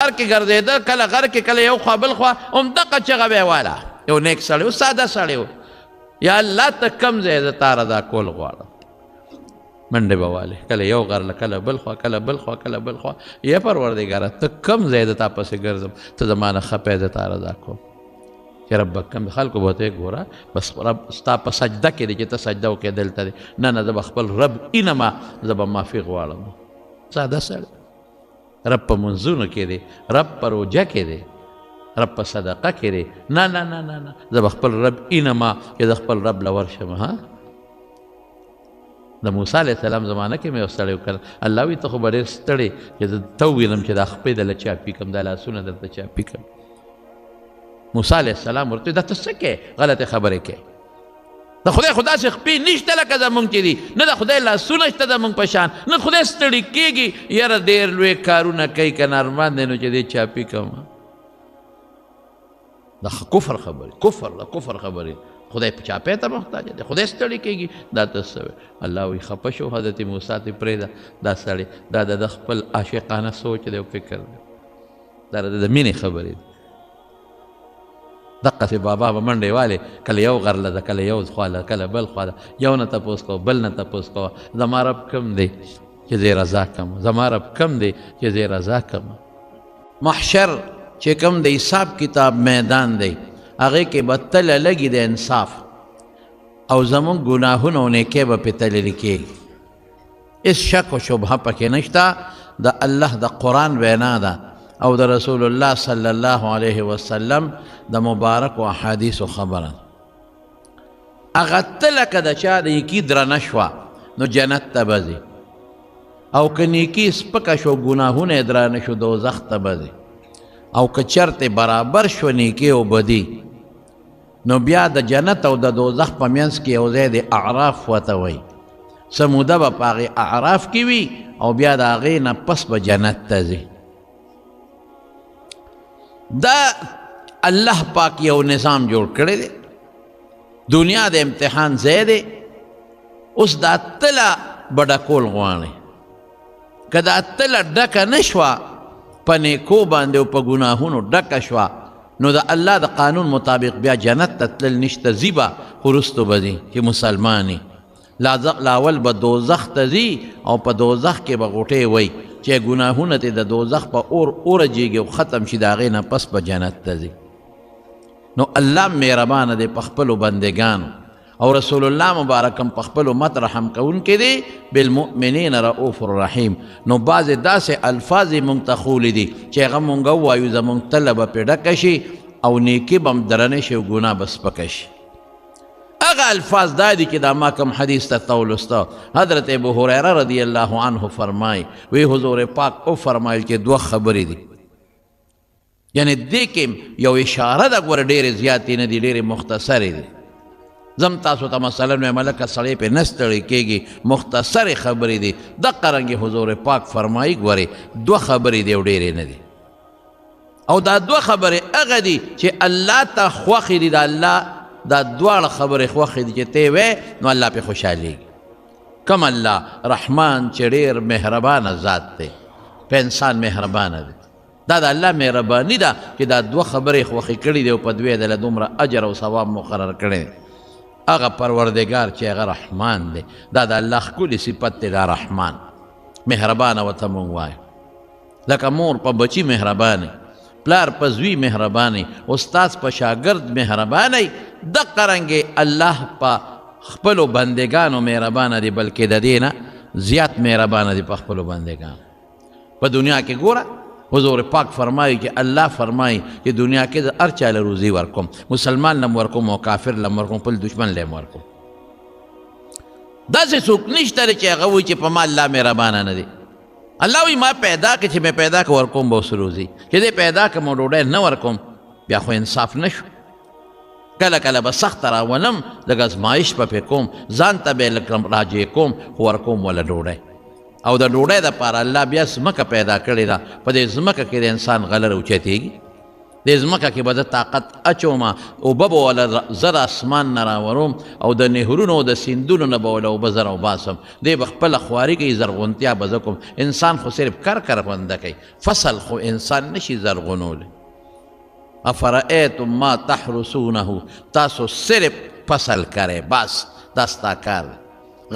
غر کې ګرځېده کله غر کې کله یو خوا بل خوا همدغه چغه به یې واله یو نیک سړی و ساده سړی و یا الله ته کم ځای زه تا رضا کول غواړم منډې به والې کله یو غر له کله بل خوا کله بل خوا کله بل خوا یا پروردګاره ته کم ځای د تا پسې ګرځم ته زما نه ښه پی زه تا رضا کوم چې رب کم خلکو به ته ګوره بس رب ستا په سجده کې دی چې ته سجده وکړې دلته دی نه نه زه به خپل رب اینما زه به معافي غواړم ساده سړی رب په منځونو کې دی رب په روژه کې دی رب په صدقه کې دی نه نه نه نه نه زه به خپل رب اینما چې زه خپل رب له ورشم ها د موسی علیه السلام زمانه کې مې یو سړی وکړ الله وایي ته خو به ډېر ستړی چې زه ته ووینم چې دا خپې دله چاپي کړم دا لاسونه درته چاپي کړم موسی علیه السلام ورته دا ته څه کوې غلطې خبرې کوې د خدای خو داسې خپې نشته لکه زمونږ چې دي نه د خدای لاسونه شته زمونږ په شان نه خدای ستړي کېږي یاره ډېر لوی کارونه کوي که نارمان دی نو چې دی چاپي کړم دا کفر خبرې کفر دا کفر خبرې خدای په چاپی ته محتاج دی خدای ستړي کېږي دا ته څه الله وایي خفه شو حضرت موسی ته پرېږده دا سړی دا د خپل عاشقانه سوچ دی او فکر دی دا د مینې خبرې دی دقسې بابا به منډې والې کله یو غر له ده کله یو خوا له کله بل خوا ده یو نه تپوس کوه بل نه تپوس کوه زما رب کم دی چې زه رضا کم زما رب کم دی چې زه رضا کم محشر چې کم د حساب کتاب میدان دی هغې کې به تله لګي د انصاف او زمونږ ګناهونه او نیکۍ به پې تللي کېږي هېڅ شک و شبهه پکې نشته د الله د قرآن وینا ده او د رسول الله صلی الله علیه وسلم د مبارک و احادیثو خبره هغه ته لکه د چا د نیکي درنه شوه نو جنت ته به ځي او که نیکي سپکه شو ګناهونه یې درانه شو دوزخ ته به ځي او که چرتې برابر شو نیکي او بدي نو بیا د جنت او د دوزخ په منځ کې یو ځای د اعراف ورته وایي څه موده به په هغې اعراف کې وي او بیا د هغې نه پس به جنت ته ځي دا الله پاک یو نظام جوړ کړی دی دنیا د امتحان ځای دی اوس دا تله به ډکول غواړي که دا تله ډکه نه شوه په نیکو باندې او په ګناهونو ډکه شوه نو د الله د قانون مطابق بیا جنت ته تلل نشته ځي به خو وروستو به ځي چې مسلمان لاول به دوزخ ته ځي او په دوزخ کې به غوټې وایي چې ګناهونه ته د دوزخ په اور اورجېږي او ختم شي د هغې نه پس به جنت ته ځي نو الله مهربانه دی په خپلو بندګانو او رسول الله مبارکم په خپل امت رحم کوونکی دی بالمؤمنین رؤوف الرحیم نو بعضې داسې الفاظ یې مونږ ته ښوولي دي چې هغه مونږ ووایو زمونږ تله به پرې ډکه شي او نیکي به هم درنه شي او ګناه به سپکه شي هغه الفاظ دا دي چې دا ما کوم حدیث ته تولسته حضرت ابو هریره رضی الله عنه فرمای وی حضور پاک او فرمایل چې دوه خبرې دي یعنی دې کې یو اشاره ده ګوره ډېرې زیاتې نه دي ډېرې مختصرې دي زم تاسو ته مثلا وایم لکه سړی پې نه ستړی کېږي مختصرې خبرې دي دقه رنګې حضور پاک فرمایي ګورې دوه خبرې دي او ډېرې نه دي او دا دوه خبرې هغه دي چې الله ته خوښې دي د الله دا دواړه خبرې خوښې دي چې ته وې نو الله پې خوشحالېږي کم الله رحمان چې ډېر مهربانه ذات دی په انسان مهربانه دی دا د الله مهرباني ده چې دا دوه خبرې خوښې کړي دي او په دوی دله دومره اجر او ثواب مقرر کړی دی هغه پروردګار چې هغه رحمان دی دا د الله ښکلې صفت دی دا رحمان مهربانه ورته مونږ وایو لکه مور په بچي مهربانه پلار په زوی مهربانه استاد په شاګرد مهربانه دقه رنګې الله په خپلو بندګانو مهربانه دی بلکې د دې نه زیات مهربانه دی په خپلو بندګانو په دنیا کې ګوره حضور پاک فرمایي چې الله فرمایي چې دنیا کې د هر چا له روزي ورکوم مسلمان لم ورکوم او کافر لم ورکوم خپل دشمن لم ورکوم داسې څوک نشته چې هغه وایي چې په ما الله مهربانه نه دی الله وایي ما پیدا کړې چې مې پیدا کړ ورکوم به اوس روزي چې دې پیدا کړم او ډوډۍ نه ورکوم بیا خو انصاف نه شو کله کله به سخته راولم لږ ازمایش به پې کوم ځان ته به یې لږ راجع کوم خو ورکوم وله ډوډۍ او د ډوډۍ دپاره الله بیا ځمکه پیدا کړې ده په دې ځمکه کې د انسان غله راوچتېږي د دې ځمکه کې به زه طاقت اچومه اوبه به وله زر اسمان نه راوروم او د نهرونو او د سیندونو نه به وله اوبه زر وباسم دې به خپله خواري کوي زرغونتیا به زه کوم انسان خو صرف کر غونده کوي فصل خو انسان نشي زرغونولی افرأیتم ما تحرسونه تاسو صرف فصل کرے بس دا ستا کار دی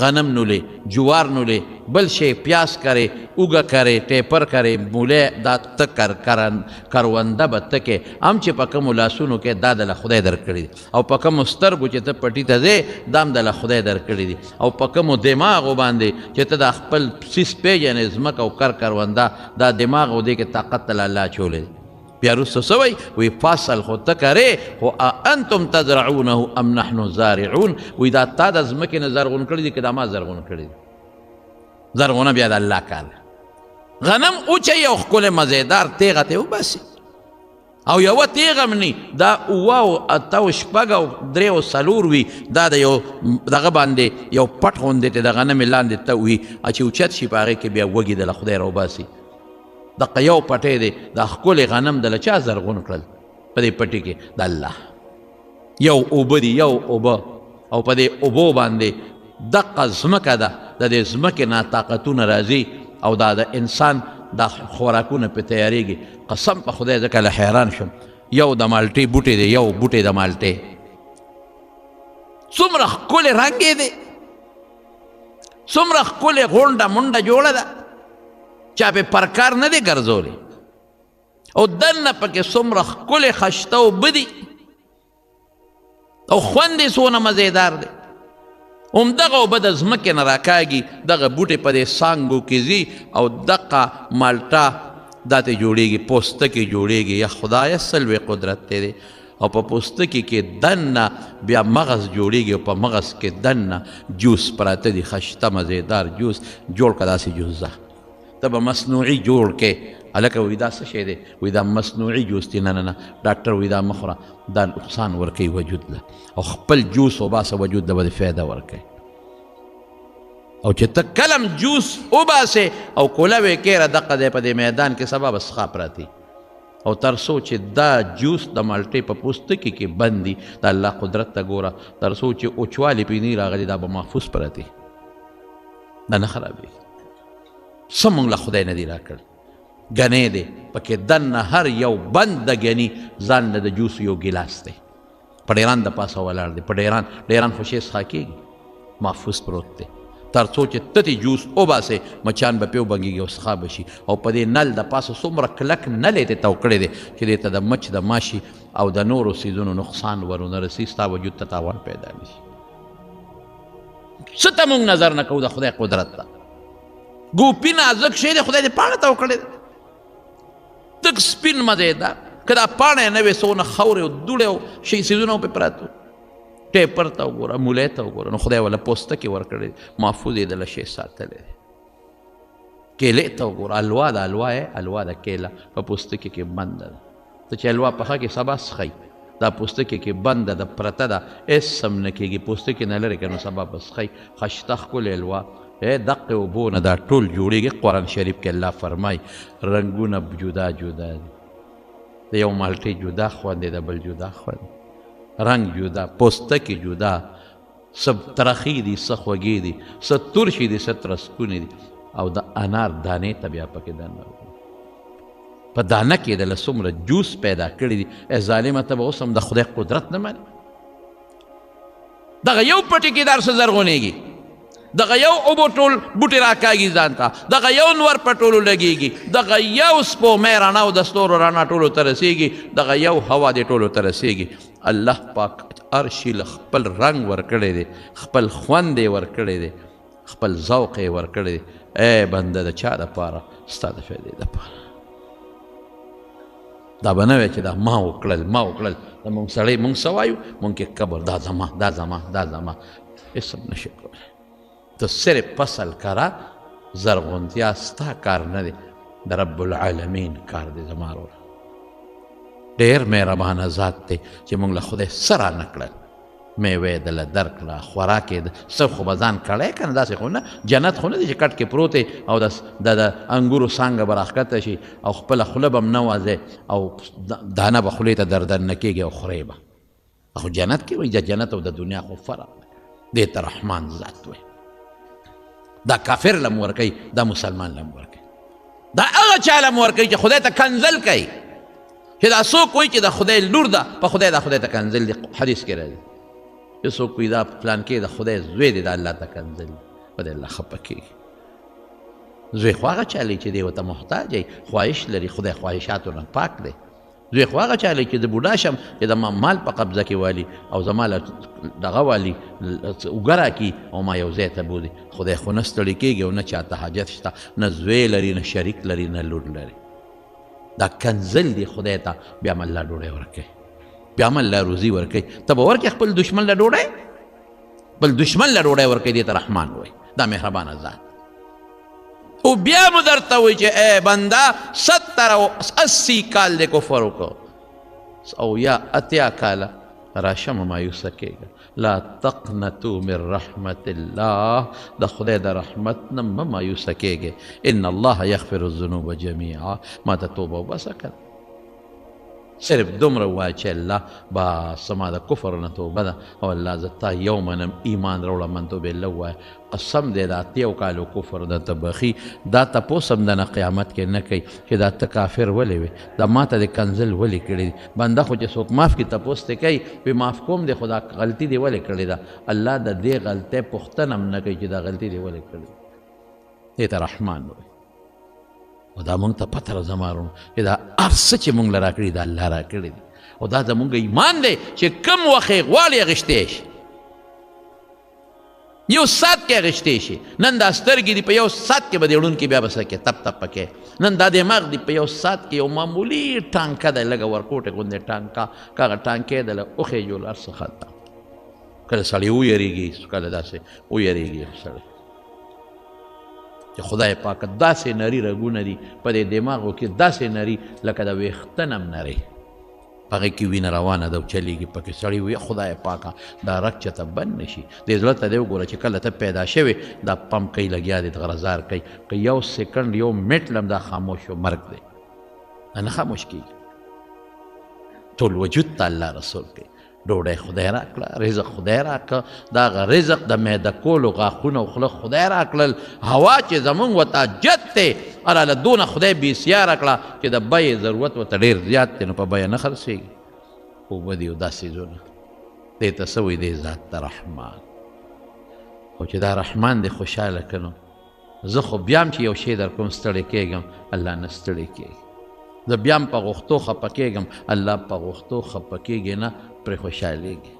غنم نولے جوار نولے بل شی پیاس کرے اوگا کرے ٹیپر کرے مولے دا تکر کرونده به تکے ام چې په کومو لاسونو کې دا دله خدای درکړي دي او په کومو سترګو چې ته پټي ته ځې دا هم دله خدای درکړي دي او په کومو دماغو باندې چې ته دا خپل سیس پیژنې ځمکه او کرونده دا دماغ او دې کې طاقت ته الله اچولی دی بیا رسو سوی وی فصل خو تکره خو انتم تزرعونه ام نحن زارعون وی دا تا د ځمکې نه زرغون کړي دي که دا ما زرغون کړي دي زرغونه بیا د الله کار غنم اوچوي او ښکلی مزیدار تیغه ته وباسي او یوه تیغه هم نی دا اوه او اته او شپږ او درې او څلور وي دا د یو دغه باندې یو پټ غوندې ته د غنمې لاندې ته وي چې اوچت شي په هغې کې بیا وږي دله خدای راوباسي دقه یو پټی دی دا ښکلی غنم دله چا زرغون کړل په دې پټي کې د الله یو اوبه دي یو اوبه او په دې اوبو باندې دقه ځمکه ده د دې ځمکې نه طاقتونه راځي او دا د انسان دا خوراکونه پې تیارېږي قسم په خدای ځکه له حیران شم یو د مالټې بوټی دی یو بوټی د مالټې څومره ښکلی رنګ یې دی څومره ښکلی غونډه منډه جوړه ده چا پې پرکار نه دی ګرځولی او دننه پکې څومره ښکلې خشته اوبه دي او خوند یې څونه مزیدار دی همدغه اوبه د ځمکې نه راکاږي دغه بوټې په دې څانګو کې ځي او دغه مالټه دا ته جوړېږي پوستکي جوړېږي یا خدایه څه لوی قدرت دی او په پوستکي کې دننه بیا مغز جوړېږي او په مغز کې دننه جوس پراته دي خشته مزیدار جوس جوړ که داسې جوس ده ته به مصنوعي جوړ کې هلکه وایي دا څه شی دی وایي دا مصنوعي جوس دی نه نه نه ډاکټر وایي دا مه خوره دا نقصان ورکوي وجود له او خپل جوس وباسه وجود له به دې فایده ورکوي او چې ته کلم جوس وباسې او کوله وې کیره دقه دی په دې میدان کې سبا به څښا پراته او تر څو چې دا جوس د مالټې په پوستکي کې بند دي د الله قدرت ته ګوره تر څو چې اوچوالی پې نه راغلي دا به محفوظ پراته دا نه خرابېږي څه موږ له خدای نه دي راکړ ګنی دی پکې دننه هر یو بند د ګني ځان له د جوس یو ګیلاس دی په ډیران د پاسه ولاړ دی په ډیران خو شی څښا کېږي محفوظ پروت دی تر څو چې ته جوس وباسې مچان به پې وبنګېږي او څښا به شي او په دې نل د پاسه څومره کلک نل یې تاو کړی دی چې دې ته د مچ د ماشي او د نورو څیزونو نقصان ورونه رسي ستا وجود ته تاوان پیدا نه شي څه ته موږ نظر نه کوو د خدای قدرت ته ګوپي نازک شی دی خدای دې پاڼه تاو کړی دی تک سپین مزیدار که دا پاڼه یې نه وې څونه خاورې او دوړې او شي څیزونه پې پراته ټیپر ته وګوره مولی ته وګوره نو خدای وله پوستکي ورکړی محفوظ یې دله شی ساتلی دی کیلې ته وګوره الوا ده الوا ده کیله په پوستکي کې بنده ده ته چې الوا پخه کې سبا څښئ دا پوستکي کې بنده ده پرته ده هېڅ هم نه کېږي پوستکي نه لرې کړه نو سبا به څښئ خشته ښکلې الوا دقه اوبو نه دا ټول جوړېږي قرآن شریف کې الله فرمایي رنګونه جدا جدا دي د یو مالټې جدا خوند دی د بل جدا خوند رنګ جدا پوستکي جدا څه ترخي دي څه خوږې دي څه ترشي دي څه ترسکونې دي او د انار دانې ته بیا پکې دننه په دانه کې دله څومره جوس پیدا کړي دي ظالمه ته به اوس هم د خدای قدرت نه مني دغه یو پټي کې در څه زرغونېږي دغه یو اوبو ټول بوټي راکاږي ځان ته دغه یو نور په ټولو لګېږي دغه یو سپومۍ رڼا او د ستورو رڼا ټولو ته رسېږي دغه یو هوا دې ټولو ته رسېږي الله پاک هر شي له خپل رنګ ورکړی دی خپل خوند یې ورکړی دی خپل ذوق یې ورکړی دی ای بنده د چا دپاره ستا د فایدې دپاره دا به نه وی چې دا ما وکړل د مونږ سړی مونږ څه وایو مونږ کې کبر دا زما هېڅ هم نشي کولی تو صرف فصل کرا زرغونتیا ستا کار نه دی د رب العالمین کار دی زما وروره ډېر مهربانه ذات دی چې موږ له خدای څه رانه کړل میوې دله درکړه خوراک یې څه خو به ځان کړی که نه داسې خو نه جنت خو نه دی چې کټ کې پروت او د انګورو څانګه به راښکته شي او خپله خوله به م نه وځې او دانه به خولې ته دردنه کېږي او خورې به خو جنت کې وایي د جنت او د دنیا خو فرق دی دې ته رحمان ذات وایي دا کافر لم ورکوي دا مسلمان لم ورکوي دا هغه چا لم ورکوي چې خدای ته کنځل کوي چې دا څوک وایي چې د خدای لور ده په خدای دا خدای ته کنځل دي حدیث کې راځي چې څوک وایي دا پلان کې د خدای زوی دی دا الله ته کنځل دي په دې الله خفه کېږي زوی خو هغه چا لري چې دی ورته محتاج دی خواهش لري خدای خواهشاتو نه پاک دی زوی خو هغه چا لري چې د بوډا شم چې د ما مال په قبضه کې والي او زما له دغه والي اوږه راکړي او ما یو ځای ته بولي خدای خو نه ستړي کېږي او نه چاته حاجت شته نه زوی لري نه شریک لري نه لور لري دا کنځل دی خدای ته بیا م الله ډوډۍ ورکوي بیا م الله روزي ورکوي ته به ورکړې خپل دشمن له ډوډۍ بل دشمن له ډوډۍ ورکوي دې ته رحمان وایي دا مهربانه ذات او بیا مو درته وایي چې ای بنده 70 کال دې کفر وکړو او یا اتیا کاله راشه مه مایوسه کېږه لا تقنطوا من رحمت الله د خدای د رحمت نه مه مایوسه کېږئ ان الله یغفر الذنوب جمیعا ما ته توبه وباسه که صرف دومره ووایه چې الله بس زما د کفر نه توبه ده او الله زه تا یو منم ایمان راوړه من توبې له ووایه قسم دی د اتیو کالو کفر د ته بخي دا تپوس هم د نه قیامت کې نه کوي چې دا ته کافر ولې وې دا ما ته د کنځل ولې کړی دی بنده خو چې څوک معاف کړي تپوس ته کوي وی معاف کوم دی خو دا غلطي دې ولې کړې ده الله د دې غلطۍ پوښتنه هم نه کوي چې دا غلطي دې ولې کړې دې ته رحمان وایي او دا مونږ ته پته را زمارو چې دا هر څه چې مونږ له راکړي دا الله راکړي دي او دا زمونږ ایمان دی چې کوم وخت یې غواړي اخیستی شي یو ساعت کې اخیستی شي نن دا سترګې دي په یو ساعت کې به دې ړوند کې بیا به څه کې تپ تپ پکې نن دا دماغ دی په یو ساعت کې یو معمولي ټانکه دی لږه ورکوټې غوندې ټانکه که هغه ټانکې دی له اوښې جوړ هر څه ختم کله سړی ویریږي کله داسې ویریږي سړی چې خدای پاک داسې نري رګونه دي په دې دماغو کې داسې نري لکه د ویښتن هم نري په هغې کې وینه روانه ده او چلیږي پکې سړی وي خدای پاکه دا رګ چېرته بند نه شي دې زړه ته دې وګوره چې کله ته پیدا شوې دا پمپ کوي لګیا دی غرزار کوي که یو سکنډ یو منټ لم دا خاموش و مرګ دی نه خاموش کېږي ټول وجود ته الله رسول کوي ډوډۍ خدای راکړه رزق خدای راکړه دا هغه رزق د معده کولو غاښونه او خوله خدای راکړل هوا چې زمونږ ورته جد دی هراله دونه خدای بېسیاره کړه چې د بیې ضرورت ورته ډېر زیات دی نو په بیه نه خرڅېږي اوبه دي او دا څیزونه دې ته څه وایي دې ذات ته رحمان او چې دا رحمان دې خوشحاله که نو زه خو بیا هم چې یو شی در کوم ستړی کېږم الله نه ستړی کېږي زه بیا هم په غوښتو خفه کېږم الله په غوښتو خفه کېږي نه پرې خوشحالېږي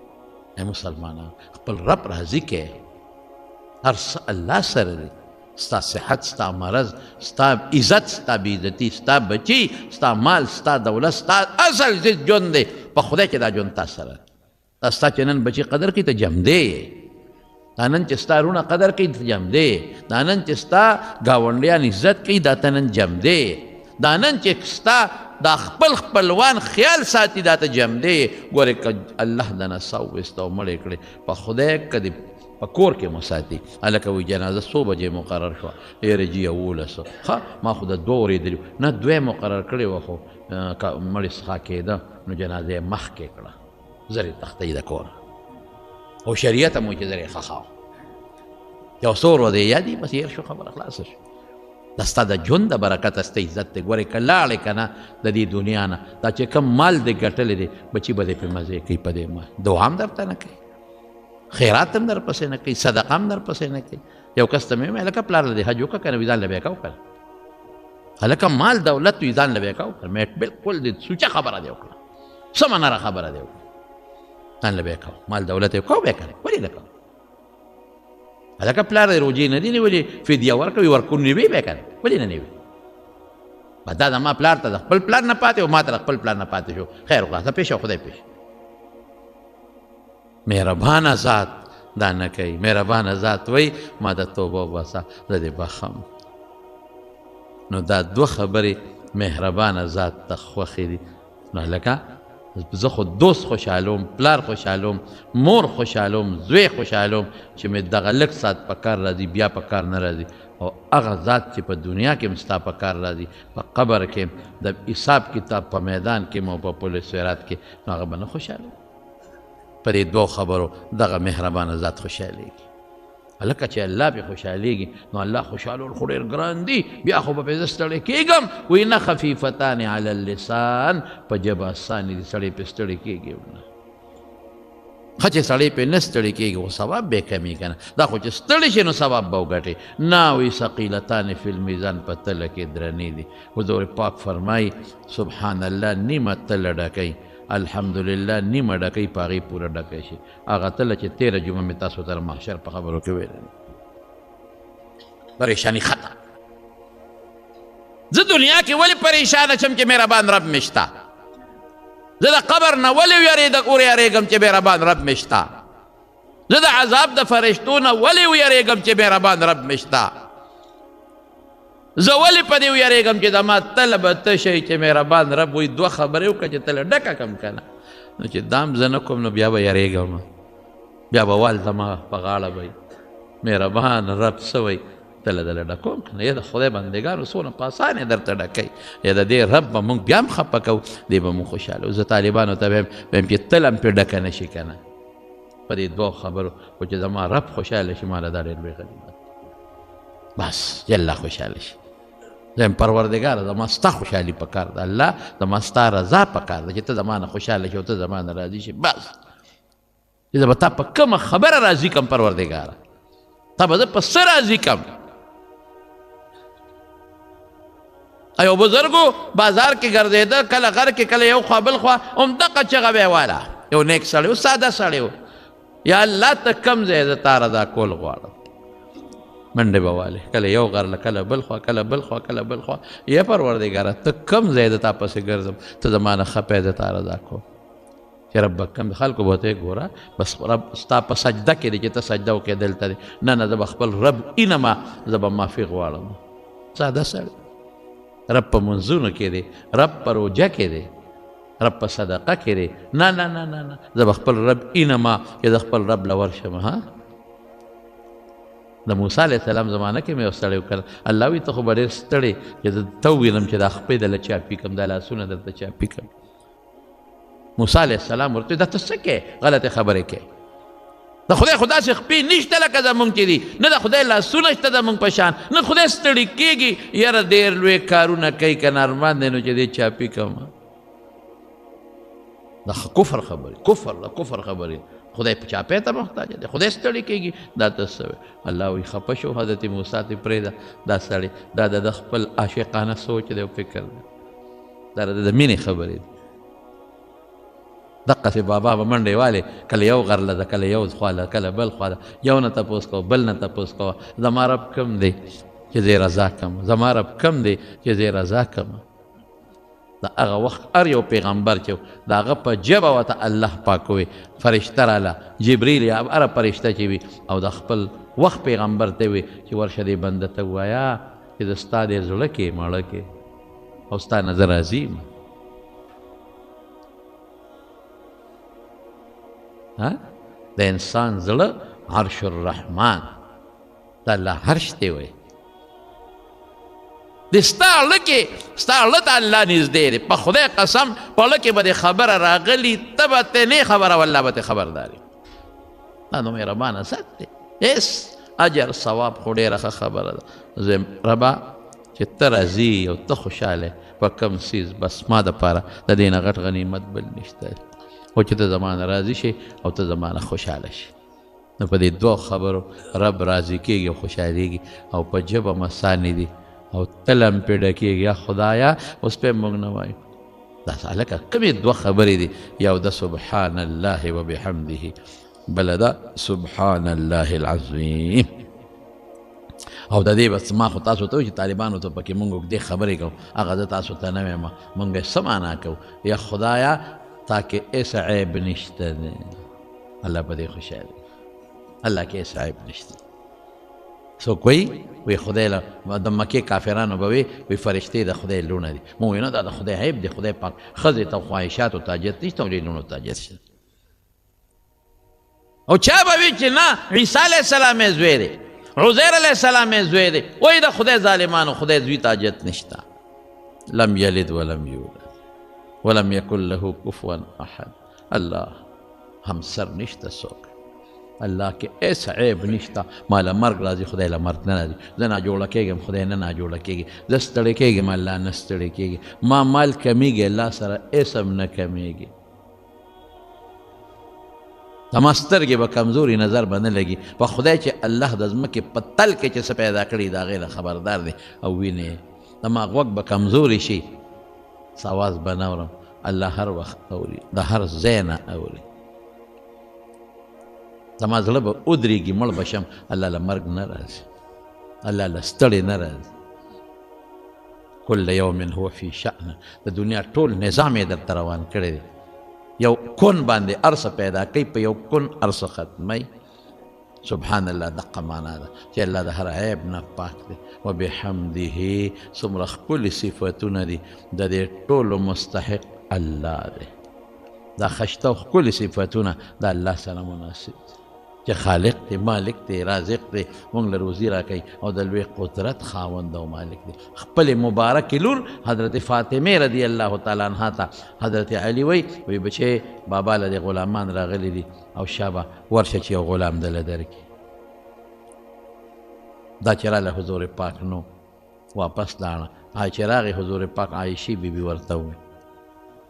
ای مسلمانان خپل رب راضي کې هر څه الله سره دی ستا صحت ستا مرض ستا عزت ستا بېعزتي ستا بچي ستا مال ستا دولت ستا اصل ژوند دی په خدای کې دا ژوند تا سره دا ستا چې نن بچي قدر کوي ته جمدی دا نن چې ستا رونه قدر کوي ته جمدی دا نن چې ستا ګاونډیان عزت کوي دا ته نن جمدی دا نن چې ستا دا خپل خپلوان خیال ساتي دا ته جمع دی ګورې که الله د نڅا وویسته او مړې کړې په خدای که دې په کور کې مو ساتي هلکه وایي جنازه څو بجې مقرر شوه یاره جي 11 ښه ما خو د 2 اورېدلي نه 2 مقرر کړې وه خو مړې څښا کېده نو جنازه یې مخکې کړه زر یې تختوي د کور او شریعت هم وایي چې زر یې ښخاوه یو څو ورځې یادي بس هېر شو خبره خلاصه شو دا ستا د ژوند د برکت ستا عزت دی ګورې که لاړې که نه د دې دنیا نه دا چې کوم مال دې ګټلی دی بچي به دې پرې مزې کوي په دې مال دعا هم درته نه کوي خیرات هم در پسې نه کوي صدقه هم در پسې نه کوي یو کس ته مې ویل هلکه پلار له دې حج وکړه که نه وي ځان له بیا کوه که نه هلکه مال دولت وي ځان له بیا کوه که نه مې بلکل دې سوچه خبره دې وکړه سمه نره خبره دې وکړه ځان له بیا کوه مال دولت یې کوه بیا که نه ولې نه کوه هلکه پلار دی روجې نه دي نیولې فدیه ورکوي ورکون نه وي بیا که نه ولې نه وي دا زما پلار ته د خپل پلار نه پاتې او ما ته د خپل پلار نه پاتې شو خیر وکړه ته پېښه خدای پېښ مهربانه ذات دا نه کوي مهربانه ذات وایي ما د توبه وباسه زه دې بخم نو دا 2 خبرې مهربانه ذات ته خوښې دي نو هلکه زه خو دوست خوشحالوم، پلار خوشحالوم، مور خوشحالوم، زوی خوشحالوم چې مې دغه لږ ساعت په کار راځي بیا په کار نه راځي، او هغه ذات چې په دنیا کې م ستا په کار راځي، په قبر کې د حساب کتاب په میدان کې مو په پل صراط کې، نو هغه به نه خوشحالوم. په دې دوو خبرو دغه مهربانه ذات خوشحالېږي. هلکه چې الله پې خوشحالېږي نو الله خوشحالول خو ډېر ګران دي، بیا خو به پې زه ستړی کېږم. وایي نه خفیفتان علی اللسان، په ژبه اسانې دي، سړی پې ستړی کېږي نه. ښه چې سړی پې نه ستړی کېږي خو ثواب به یې کمي که نه، دا خو چې ستړی شي نو ثواب به وګټې. نه وایي ثقیلتان فی المیزان، په تله کې درنې دي. حضور پاک فرمایي سبحان الله نیمه تله ډکوي، الحمدلله نیمه ډکۍ په هغې پوره ډکی شي. هغه تله چې تېره جمعه مې تاسو ته محشر په خبرو کې ویلی، پریشانی ختم. زه دنیا کې ولې پریشانه شم چې مهربان رب مې شته؟ زه د قبر نه ولې ویرېږم چې مهربان رب مې شته؟ زه د عذاب د فرشتو نه ولې ویرېږم چې مهربان رب مې شته؟ زه ولې په دې ویرېږم چې زما تله به تشه چې مهربان رب وایي دوه خبرې وکړه چې تله ډکه کړم که نه، نو چې دام زه نه کوم نو بیا به یریږم، بیا به وال زما په غاړه به مهربان رب څه وایي تله دله ډکوم که نه. یا د خدای بندګانو څونه په اسانې درته ډکوي، یا د دې رب به مونږ بیا هم خفه کوو، دی به مونږ خوشحاله. زه طالبانو ته ویم چې تله هم پرې ډکه نه شي که نه، په دې دوو خبرو خو چې زما رب خوشحاله شي ماله دا ډېر لوی غنیمت. بس چې الله خوشحاله شي. زم پروردگار زما ستا خوشحالي پکار ده، الله زما ستا رضا پکار ده چې ته زما نه خوشحاله شي او ته زما نه راضي شي. بس چې زه به تا په کومه خبره راضي کړم پروردګاره، تا به زه په څه راضي کړم؟ یو بزرګو بازار کې ګرځېده، کله غر کې کله یو خوا بل خوا، همدغه چغه به یې واله. یو نیک سړی و، ساده سړی و. یا الله ته کوم ځای زه تا رضا کول غواړم، منډې به والې، کله یو غر له کله بل خوا، کله بل خوا، کله بل خوا. یا پروردګاره ته کوم ځای د تا پسې ګرځم، ته زما نه خفه د تا رضا کوم چې رب کوم خلکو به ته ګوره، بس رب ستا په سجده کې دی چې ته سجده وکړې دلته دی. نه نه، زه به خپل رب اینما زه به معافي غواړم. ساده سړی، رب په منځونو کې دی، رب په روژه کې دی، رب په صدقه کې دی. نه نه نه نه نه، زه به خپل رب اینما چې د خپل رب له ورشم. ها د موسی علیه السلام زمانه کې مې یو سړی وکړل، الله وایي ته خو به ډېر ستړی چې زه ته ووینم چې دا خپې دله چاپي کړم، دا لاسونه درته چاپي کړم. موسی علیه السلام ورته دا ته څه کوې؟ غلطې خبرې کوې. د خدای خو داسې خپې نشته لکه زمونږ چې دي، نه د خدای لاسونه شته زمونږ په شان، نه خدای ستړي کېږي. یاره ډېر لوی کارونه کوي که نه، ارمان دی نو چې دې چاپي کړم. دا کفر خبرې، کفر د کفر خبرې. خدای په چاپۍ ته محتاج دی، خدای ستړی کېږي. دا ته څه وایي؟ الله وایي خفه شو، حضرت موسی ته پرېږده. دا سړی دا د خپل عاشقانه سوچ دی او فکر دی، دا د مینې خبرې دي. دقسې بابا به منډې والې، کله یو غر له ده، کله یو خوا له، کله بل خوا له، یو نه تپوس کوه بل نه تپوس کوه. زما رب کم دی چې زه یې رضا کړم، زما رب کم دی چې زه یې رضا کړم. د هغه وخت هر یو پیغمبر چې د هغه په ژبه ورته الله پاک ووایي، فرشته راله، جبریل یا هره فرشته چې وي، او د خپل وخت پیغمبر ته وي چې ورشه دې بنده ته ووایه چې زه ستا دې زړه کې مړه کې او ستا نه زه راضي یم. د انسان زړه عرش الرحمن د الله عرش ته وایي. د ستا زړه کې ستا زړه ته الله نږدې دی. په خدای قسم په زړه کې به دې خبره راغلي، ته به ترې نه خبره، والله به ترې خبرداري. دا نو مهربانه ذات دی، هېڅ اجر ثواب خو ډېره ښه خبره ده. زه ربه چې ته راضي او ته خوشحاله په کوم څیز، بس ما دپاره د دې نه غټ غنیمت بل نشته. خو چې ته زما نه راضي شي او ته زما نه خوشحاله شي، نو په دې دوه خبرو رب راضي کېږي او خوشحالېږي. او په ژبه مسانې دي او تله هم پرې ډکېږي. یا خدایه اوس پې موږ نه وایو. دا هلکه کومې دوه خبرې دي؟ یو ده سبحان الله وبحمده، بله ده سبحان الله العظیم. او د دې بس ما خو تاسو ته وایي چې طالبانو ته پکې موږ اوږدې خبرې کوو، هغه زه تاسو ته نه وایم، موږ یې څه معنا کوو؟ یا خدایه تا کې هېڅ عیب نشته دی، الله په دې خوشحاله، الله کې هېڅ عیب نشته. څوک وی خدای له د مکې کافرانو به وی فرشتې د خدای لوڼه دي مو وی نه دا د خدای عیب دی خدای پاک ښځې ته خواهشاتو تاجت نشته او دې لوڼو تاجت شته او چا به وي چې نه عیسی علیه السلام یې زوی دی عزیر علیه السلام یې زوی دی وایي د خدای ظالمانو خدای زوی تاجت نشته لم یلد ولم یولد ولم یکن له کفوا احد الله همسر نشته څوک الله کې ایس عیب نشته ما له مرګ راځي خدای له مرګ نه راځي زه ناجوړه کېږم خدای نه ناجوړه کېږي زه ستړی کېږم الله نه ستړی کېږي ما مال کمیږي الله سره ایس هم نه کمیږي زما سترګې به کمزوري نظر به نه لګي په خدای چې الله د ځمکې په تل کې چې څه پیدا کړي د هغې نه خبردار دی او وینې زما غوږ به کمزوري شي څه اواز به نه اورم الله هر وخت اوري د هر ځای نه اوري زما زړه به ودرېږي مړ به شم الله له مرګ نه راځي الله له ستړې نه راځي کل یوم هو فی شأن د دنیا ټول نظام یې درته روان کړی دی یو کن باندې ارس پیدا کوي په یو کن ارس ختمی سبحان الله دقه معنا ده چې الله د هر عیب نه پاک دی وبحمده څومره ښکلي صفتونه دي د دې ټولو مستحق الله دی دا خشته او ښکلي صفتونه د الله سره مناسب دي چې خالق دی مالک دی رازق دی موږ له روزي راکوي او د لوی قدرت خاوند او مالک دی خپلې مبارکې لور حضرت فاطمې رضی الله تعالی عنها ته حضرت علي وی بچې بابا له دې غلامان راغلي دي او شابه ورشه چې یو غلام دله درکړي دا چې راله حضور پاک نو واپس لاړه چې راغی حضور پاک عایشې بیبي ورته وویل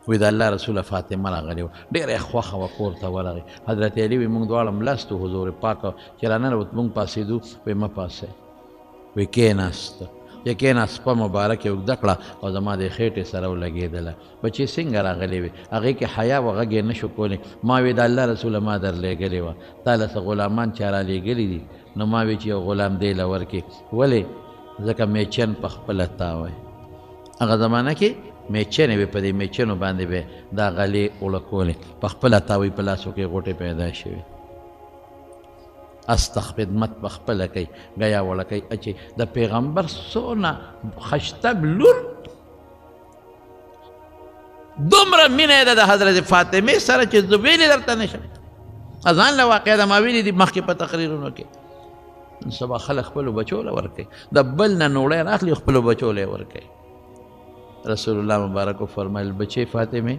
وی د الله رسوله فاطمه راغلی وه ډېره یې خوښه وه کور ته ورغی حضرت علي وی موږ دواړه ملستو حضور پاک چې راننوت موږ پاسېدو وی مه پاسئ وی کېناسته چې کېناست په مبارک یې اوږده کړه او زما د خېټې سره ولګېدله بچې څنګه راغلې وې هغې کې حیا و غږ یې نه شو کولی ما وی د الله رسوله ما در لېږلې وه تا له څه غلامان چا را لېږلي دي نو ما وی چې یو غلام دی له ورکې ولې ځکه میچن په خپله تا وی هغه زمانه کې میچنې وې په دې میچنو باندې به دا غلې اړکولې په خپله تاوی په لاسو کې غوټې پیدا شوې استخ خدمت په خپله کوي ګیا وړه کوي چې د پیغمبر څونه خشتب لور دومره مینه یې ده د حضرت فاطمې سره چې زه ویلې درته نه شم ځان له واقعه ده ما ویلي دي مخکې په تقریرونو کې سبا خلک خپلو بچو له ورکوي د بل نه نوړی راخلي خپلو بچو له یې ورکوي رسول الله مبارک فرمایل بچې فاطمه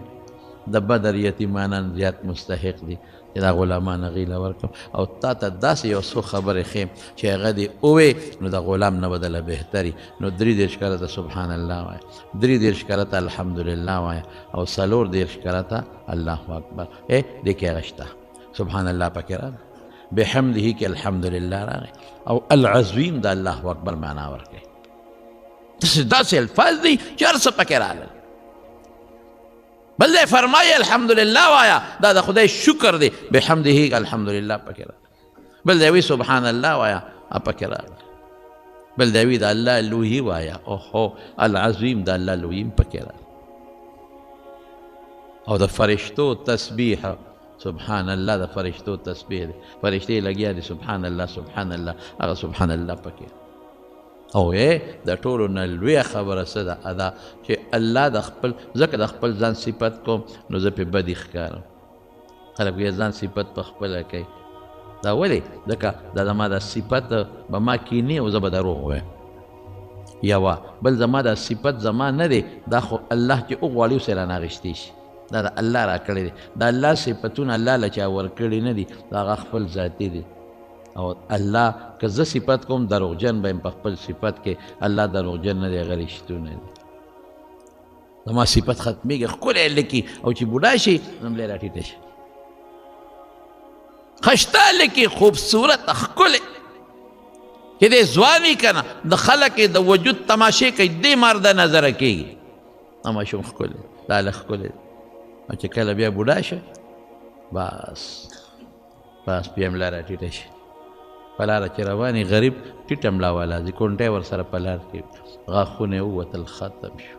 د بدر یتیمانان زیات مستحق دي چې دا غلامان هغې له ورکړم او تا ته داسې یو څو خبرې ښیم چې هغه دې ووې نو د غلام نه بدله بهتري نو 33 کرته سبحان الله وایه 33 کرته الحمدلله وایه او 34 کرته الله اکبر دې کې هغه شته سبحان الله پکې راغی بحمده کې الحمدلله راغی او العظیم د الله اکبر معنا ورکوي داسې الفاظ دي چې هر څه پکې راغلل بل دی فرمایي الحمدلله وایا دا د خدای شکر دی بحمده الحمدلله پکې راغلی بل دی وی سبحان الله وایا پکې راغلی بل دی وی د الله لوهي وایا اوهو العظیم د الله لوهي پکې راغلی او د فرشتو تسبیح سبحان الله د فرشتو تسبیح دی فرشتې لګیا دي سبحان الله سبحان الله هغه سبحان الله پکې او د ټولو نه لویه خبره څه ده ادا چې الله د خپل ځکه د خپل ځان صفت کوم نو زه پې بدي ښکارم خلک یې ځان صفت په خپله کوي دا ولې ځکه دا زما د صفت به ما کینې او زه به دروغ وایم یوه بل زما د صفت زما نه دی دا خو الله چې وغواړي اوس یې رانه اخیستی شي دا د الله را کړی دی د الله صفتونه الله له چا ورکړي نه دي دا هغه خپل ذاتي دی او الله که زه صفت کوم دروغجن به یم په خپل صفت کې الله دروغجن نه دی هغه رښتونه دي زما صفت ختمېږي ښکلی لیکي او چې بوډا شي نو ملی راټیټه شي خشته لیکي خوبصورت ښکلی چې دی ځوان وي که نه د خلک د وجود تماشې کوي دې مرده نظره کېږي دا ماشوم ښکلی دا هلک ښکلی دی او چې کله بیا بوډا شه بس بیا ملا راټیټه شي په لاره چې روانې غریب ټیټه ملا والا ځي کونټی ورسره په لار کې غاښونه یې ووتل ختم شو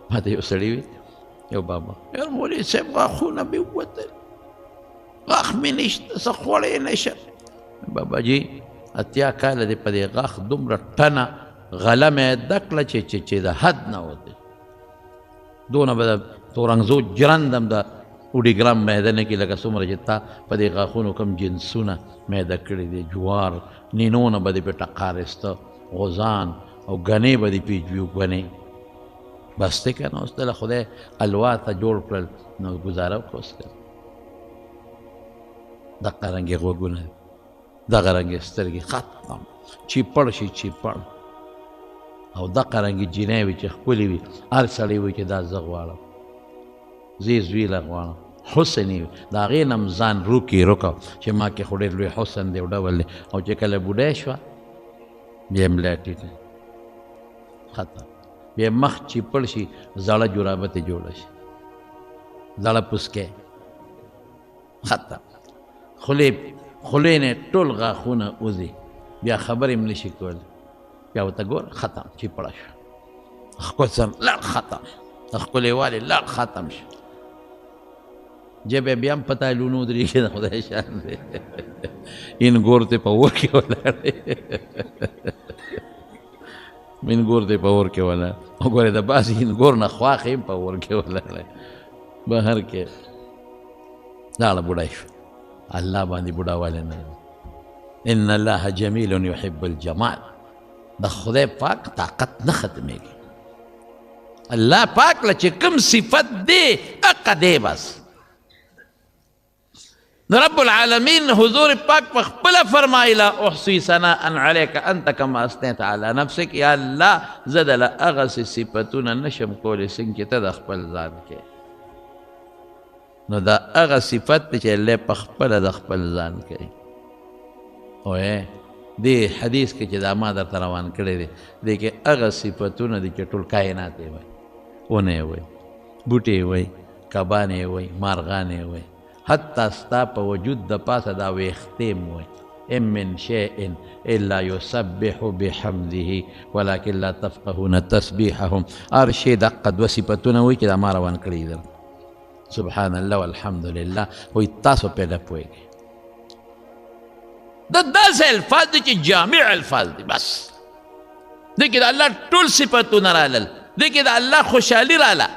ما ته یو سړي وي یو بابا یار مولوي صاحب غاښونه مې ووتل غاښ مې نشته څه خوړی نشم بابا جي اتیا کاله دې په دې غاښ دومره ټنه غله مې زده کړه چې د حد نه وتې دونه به د تورنګزو جرند هم د اوډیګرام معده نه کړي لکه څومره چې تا په دې غاښونو کوم جنسونه معده کړي دي جوار نینونه به دې پې ټقارسته غوزان او ګنې به دې پې ګنې بس دی که نه اوس دله خدای الوا ته جوړ کړل نو ګزاره وکړه اوس که دغه رنګې غوږونه دغه رنګې سترګې ختم چیپړ شي چیپړ او دغه رنګې جینۍ وي چې ښکلې وي هر سړی وایي چې دا زه غواړم زه یې زویله غواړم حسن یې د هغې نه م ځان روکې روکه چې ما کې خو ډېر لوی حسن دی او ډول دی او چې کله بوډۍ شوه بیا یې ملا ټیټه ختم بیا مخ چیپړ شي زړه جرابه ته جوړه شي زړه پوسکی ختم خولې نه ټول غاښونه وځي بیا خبرې هم نشي کولی بیا ورته ګوره ختم چیپړه شو ښکل لړ ختم ښکلې والې لړ ختم شو جبې بیا هم په تایلونو ودرېږي د خدای شان دی اینګور ته په اور کې ولاړ دی اینګور ته په اور کې ولاړ وګورې د بعضې اینګور نه خواښې هم په اور کې ولاړ دی بهر کې لاړه بوډۍ شو الله باندې بوډاوالی نه ان الله جمیل یحب الجمال د خدای پاک طاقت نه ختمېږي الله پاک له چې کوم صفت دی هغه دی بس رب العالمین حضور پاک په خپله فرمایي لا احصي ثناء علیک انت کما اثنیت علی نفسک یا الله زه دله هغسې صفتونه نشم کولی څنګه چې ته د خپل ځان کې نو دا هغه صفت دی چې الله په خپله د خپل ځان کوي وایې دې حدیث کې چې دا ما درته روان کړی دی دې کې هغه صفتونه دي چې ټول کائنات یې وایي ونه یې وایي بوټې یې وایي کبان یې وایي مارغان یې وایي حتی ستا په وجود د پاسه دا ویښتې م وایي ان من شیء الا یسبح بحمده ولکن لا تفقهون تسبیحهم هر شی دقه دوه صفتونه وایي چې دا ما روان کړي دي سبحان الله والحمد لله وایي تاسو پرې نه پوهېږئ دا داسې الفاظ دي چې جامع الفاظ دي بس دې کې د الله ټول صفتونه رالل دې کې د الله خوشحالي راله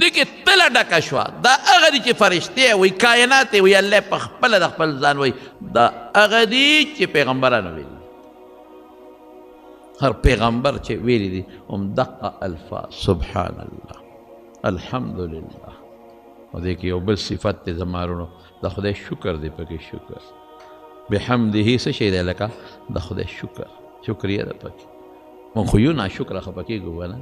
دې کې تله ډکه شوه دا هغه دي چې فرشتې وایي کائنات یې وایي الله په خپله د خپل ځان وایي دا هغه دي چې پیغمبرانو ویلي هر پیغمبر چې ویلي دي هم دقه الفاظ سبحان الله الحمد لله او دې کې یو بل صفت دی زما وروڼو د خدای شکر دی پکې شکر بحمده څه شی دی لکه د خدای شکر شکریه ده پکې مونږ خو یو ناشکره خفه کېږو که نه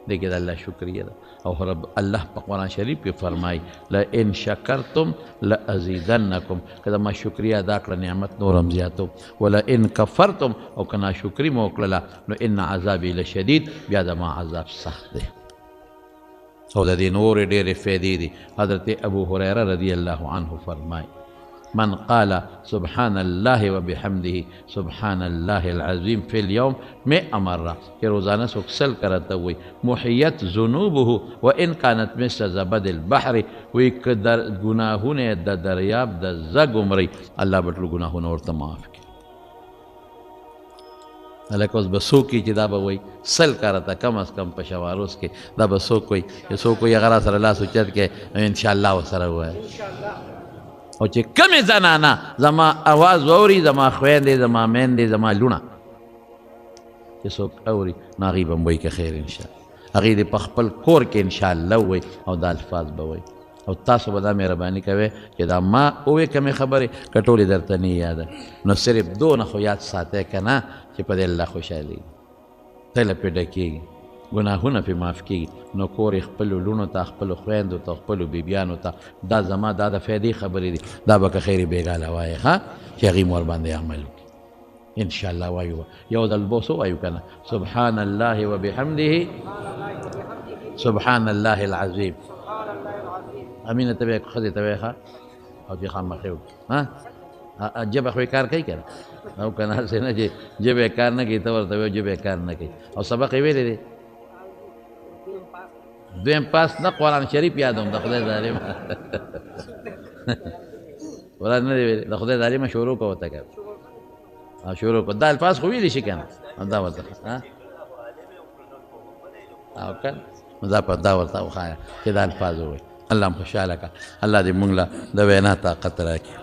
دې کې د الله شکریه ده او رب الله په قرآن شریف کې فرمایي لئن شکرتم لازیدنکم که زما شکریه ادا کړه نعمت نور هم زیاتو ولئن کفرتم او که ناشکري مو وکړله نو ان عذابي لشدید بیا زما عذاب سخت دی او د دې نورې ډېرې فایدې دي حضرت ابو هریره رضی الله عنه فرمایي من قال سبحان الله وبحمده سبحان الله العظيم في اليوم 100 مرة کہ روزانہ سکسل کرتا ہوئی محیت ذنوبه وان كانت مثل زبد البحر وی کدر گناہونه د دریاب د زګ عمرې الله بټل گناہونه ورته معاف کړي هلکه اوس به څوک چې دا به وایي سل کرته کم از کم په شواروس کې دا به څوک وایي چې څوک وایي هغه را سره لاس اوچت کې انشاءالله ورسره ووایه او چې کمې زنانه زما اواز واوري زما خویندې زما میندې زما لونه چې څوک اوري نو هغوی به م وایي که خیر انشاءالله هغوی دې په خپل کور کې انشاءالله ووایي او دا الفاظ به وایي او تاسو به دا مهرباني کوئ چې دا ما ووایې کمې خبرې که ټولې درته نه یاده نو صرف دونه خو یاد ساتئ که نه چې په دې الله خوشحالېږي تله پرې ډکېږي ګناهونه پرې معاف کېږي نو کور یې خپلو لوڼو ته خپلو خویندو ته خپلو بیبیانو ته دا زما دا د فایدې خبرې دي دا به که خیر بېګاله وایې ښه چې هغوی مو ورباندې عمل وکړي انشاءالله وایو یو ځل به څه وایو که نه سبحان الله وبحمده سبحان الله العظیم امینه ته به یې ښځې ته وایې ښه او چې خامخې وکړي ژبه خو یې کار کوي که نه او که نه هسې نه چې ژبه یې کار نه کوي ته ورته وایو ژبه یې کار نه کوي او سبق یې ویلی دی دویم پاس نه قرآن شریف یادوم د خدای ظالم ولا نه دی ویلي د خدای د عالمه شروع کوه ته که شروع کو دا الفاظ خو ویلی شي که نه دا ورته او که دا ورته وښایه چې دا الفاظ ووایي الله هم خوشحاله کړه الله دې موږ له د وینا طاقت راکړي